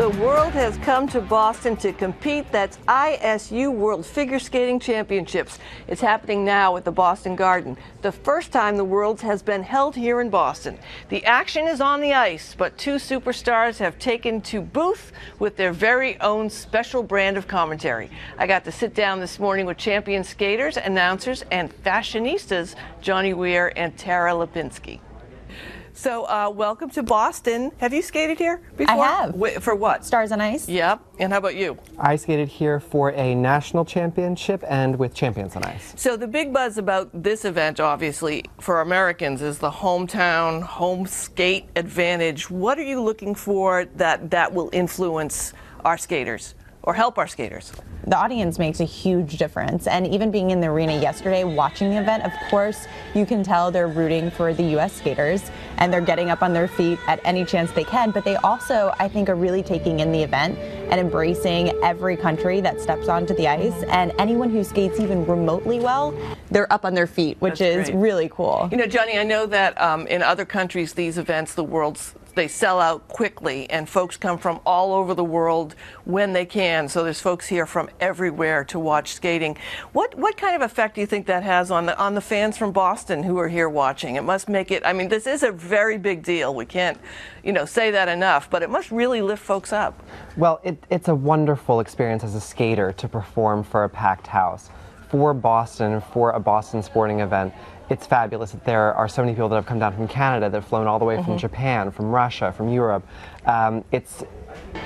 The world has come to Boston to compete. That's ISU World Figure Skating Championships. It's happening now at the Boston Garden. The first time the Worlds has been held here in Boston. The action is on the ice, but two superstars have taken to booth with their very own special brand of commentary. I got to sit down this morning with champion skaters, announcers, and fashionistas Johnny Weir and Tara Lipinski. So welcome to Boston. Have you skated here before? I have. For what? Stars on Ice. Yep. And how about you? I skated here for a national championship and with Champions on Ice. So the big buzz about this event, obviously, for Americans is the hometown, home skate advantage. What are you looking for that will influence our skaters or help our skaters? The audience makes a huge difference, and even being in the arena yesterday watching the event, of course you can tell they're rooting for the US skaters and they're getting up on their feet at any chance they can, but they also, I think, are really taking in the event and embracing every country that steps onto the ice, and anyone who skates even remotely well, they're up on their feet, which is great. Really cool. You know, Johnny, I know that in other countries, these events, the World's, they sell out quickly, and folks come from all over the world when they can. So there's folks here from everywhere to watch skating. What kind of effect do you think that has on the fans from Boston who are here watching? It must make it, I mean, this is a very big deal. We can't, say that enough, but it must really lift folks up. Well, it's a wonderful experience as a skater to perform for a packed house. For Boston, for a Boston sporting event, it's fabulous that there are so many people that have come down from Canada, that have flown all the way from Japan, from Russia, from Europe.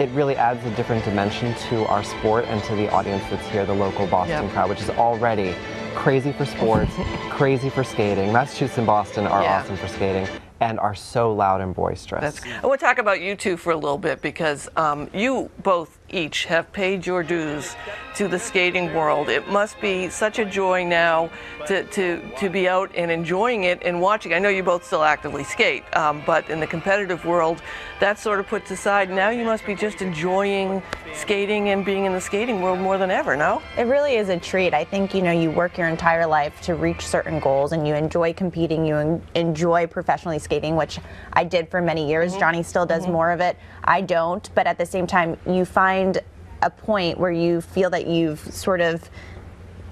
It really adds a different dimension to our sport and to the audience that's here, the local Boston crowd, which is already crazy for sports, crazy for skating. Massachusetts and Boston are awesome for skating and are so loud and boisterous. I want to talk about you two for a little bit, because you both each have paid your dues to the skating world. It must be such a joy now to be out and enjoying it and watching. I know you both still actively skate, but in the competitive world, that's sort of put aside. Now you must be just enjoying skating and being in the skating world more than ever, no? It really is a treat. I think, you work your entire life to reach certain goals, and you enjoy competing, you enjoy professionally skating, which I did for many years. Johnny still does more of it. I don't, but at the same time, you find a point where you feel that you've sort of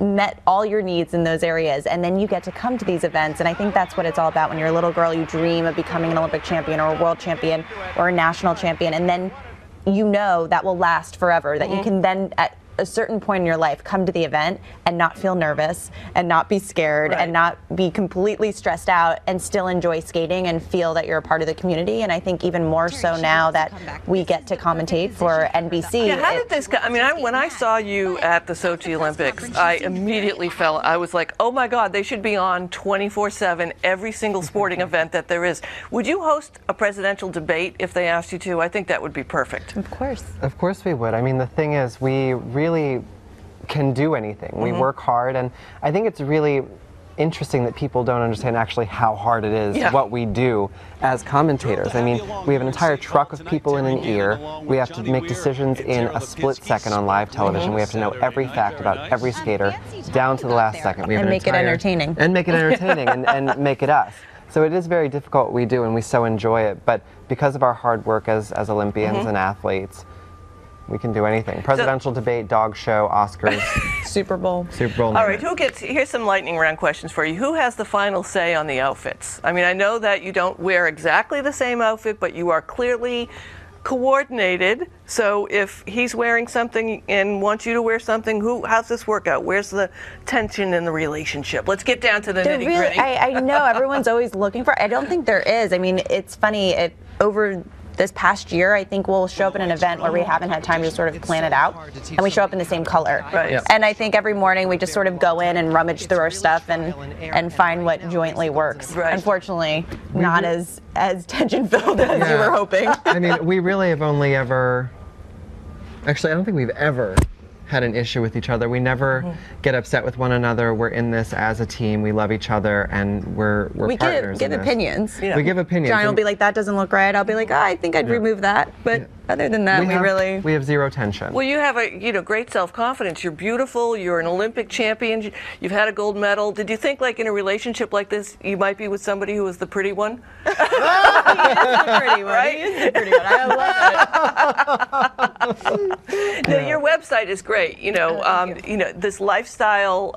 met all your needs in those areas, and then you get to come to these events, and I think that's what it's all about. When you're a little girl, you dream of becoming an Olympic champion or a world champion or a national champion, and then that will last forever, that you can then at a certain point in your life come to the event and not feel nervous and not be scared and not be completely stressed out and still enjoy skating and feel that you're a part of the community. And I think even more so now that we get to commentate for NBC. Yeah, how did this go? I mean, when I saw you at the Sochi Olympics, I immediately I was like, oh my God, they should be on 24/7 every single sporting event that there is. Would you host a presidential debate if they asked you to? I think that would be perfect. Of course. Of course we would. I mean, the thing is, we really can do anything. We work hard, and I think it's really interesting that people don't understand actually how hard it is what we do as commentators. I mean, we have an entire truck of people in an ear. We have to make decisions in a split second on live television. We have to know every fact about every skater down to the last second. We have and make it entertaining. And make it entertaining and make it us. So it is very difficult what we do, and we so enjoy it. But because of our hard work as Olympians and athletes, we can do anything. Presidential debate, dog show, Oscars. Super Bowl. Super Bowl. All right, here's some lightning round questions for you. Who has the final say on the outfits? I mean, I know that you don't wear exactly the same outfit, but you are clearly coordinated. So if he's wearing something and wants you to wear something, how's this work out? Where's the tension in the relationship? Let's get down to the nitty-gritty. I know, everyone's always looking for it. I don't think there is. I mean, it's funny, over this past year, I think we'll show up in an event where we haven't had time to sort of plan it out, and we show up in the same color. Right. Yeah. And I think every morning we just sort of go in and rummage through our stuff and find what jointly works. Right. Unfortunately, not as tension-filled as you were hoping. I mean, we really have only ever, actually, I don't think we've ever had an issue with each other. We never get upset with one another. We're in this as a team. We love each other, and we're partners. We give opinions. We give opinions. Johnny will be like, that doesn't look right. I'll be like, I think I'd remove that. But other than that, we have zero tension. Well, you have a great self-confidence. You're beautiful. You're an Olympic champion. You've had a gold medal. Did you think, like, in a relationship like this, you might be with somebody who was the pretty one? He is the pretty one. Right? He is the pretty one. I love it. Now, your website is great. This lifestyle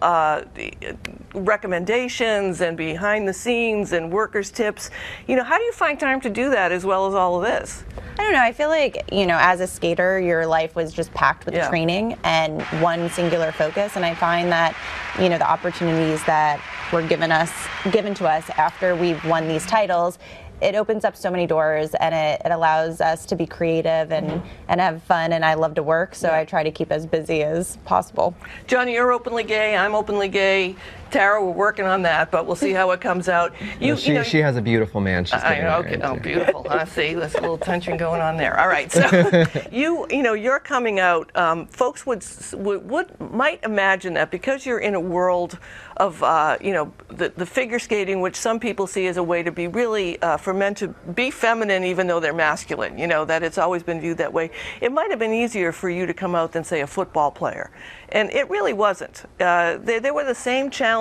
recommendations and behind the scenes and workers' tips. How do you find time to do that as well as all of this? I don't know. I feel like, as a skater, your life was just packed with training and one singular focus. And I find that, the opportunities that were given to us after we've won these titles, it opens up so many doors, and it allows us to be creative and have fun, and I love to work, so I try to keep as busy as possible. Johnny, you're openly gay, I'm openly gay. Tara, we're working on that, but we'll see how it comes out. She has a beautiful man. She's getting married. Oh, beautiful. See, there's a little tension going on there. All right, so you're coming out. Folks might imagine that because you're in a world of the figure skating, which some people see as a way to be really for men to be feminine, even though they're masculine. That it's always been viewed that way. It might have been easier for you to come out than, say, a football player, and it really wasn't. There were the same challenges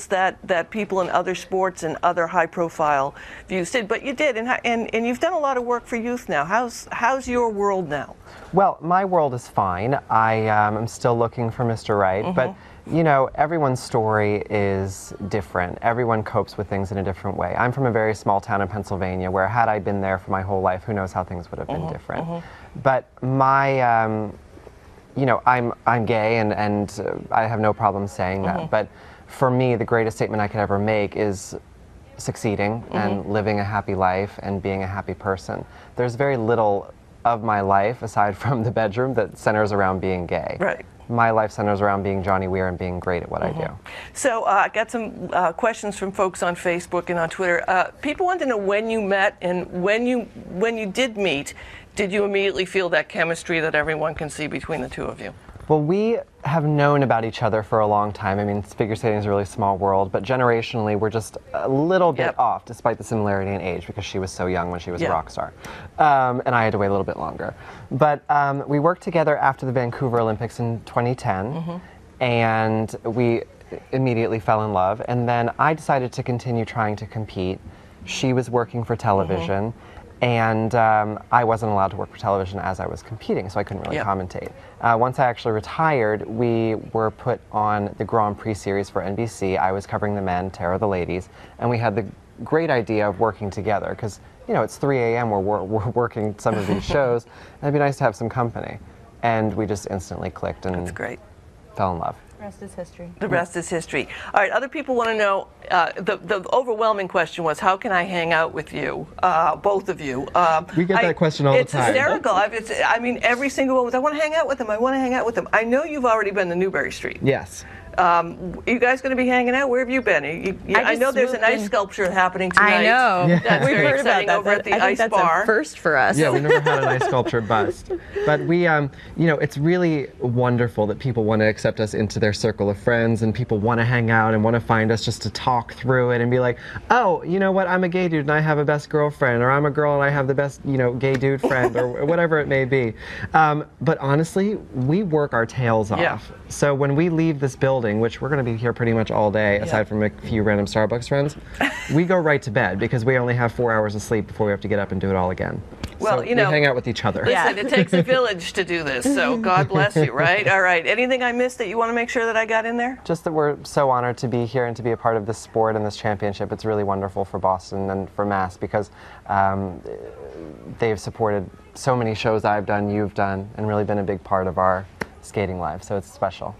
that people in other sports and other high-profile views did, but you did, and you've done a lot of work for youth now. How's your world now? Well, my world is fine. I am still looking for Mr. Right, but everyone's story is different. Everyone copes with things in a different way. I'm from a very small town in Pennsylvania where, had I been there for my whole life, who knows how things would have been different. But my, I'm gay, and I have no problem saying that. But for me, the greatest statement I could ever make is succeeding and living a happy life and being a happy person. There's very little of my life, aside from the bedroom, that centers around being gay. Right. My life centers around being Johnny Weir and being great at what I do. So I got some questions from folks on Facebook and on Twitter. People want to know when you met, and when you did meet, did you immediately feel that chemistry that everyone can see between the two of you? Well, we have known about each other for a long time. I mean, figure skating is a really small world, but generationally, we're just a little bit off, despite the similarity in age, because she was so young when she was a rock star. And I had to wait a little bit longer. But we worked together after the Vancouver Olympics in 2010, and we immediately fell in love. And then I decided to continue trying to compete. She was working for television. And I wasn't allowed to work for television as I was competing, so I couldn't really commentate. Once I actually retired, we were put on the Grand Prix series for NBC. I was covering the men, Tara the ladies, and we had the great idea of working together, because it's 3 a.m. we're working some of these shows, and it'd be nice to have some company. And we just instantly clicked and fell in love. The rest is history. The rest is history. All right, other people want to know, the overwhelming question was, how can I hang out with you, both of you? We get that question all the time. It's hysterical. I mean, every single one was, I want to hang out with them, I want to hang out with them. I know you've already been to Newbury Street. Yes. You guys going to be hanging out? Where have you been? I know there's an ice sculpture happening tonight. I know. Yeah. That's very exciting over at the ice bar. That's a first for us. Yeah, we never had an ice sculpture bust. But we, it's really wonderful that people want to accept us into their circle of friends, and people want to hang out and want to find us just to talk through it and be like, oh, you know what, I'm a gay dude and I have a best girlfriend, or I'm a girl and I have the best, gay dude friend, or whatever it may be. But honestly, we work our tails off. So when we leave this building, which we're going to be here pretty much all day, aside from a few random Starbucks runs, we go right to bed because we only have 4 hours of sleep before we have to get up and do it all again. Well, so we hang out with each other. Listen, it takes a village to do this, so God bless you, right? All right. Anything I missed that you want to make sure that I got in there? Just that we're so honored to be here and to be a part of this sport and this championship. It's really wonderful for Boston and for Mass, because they've supported so many shows I've done, you've done, and really been a big part of our skating lives, so it's special.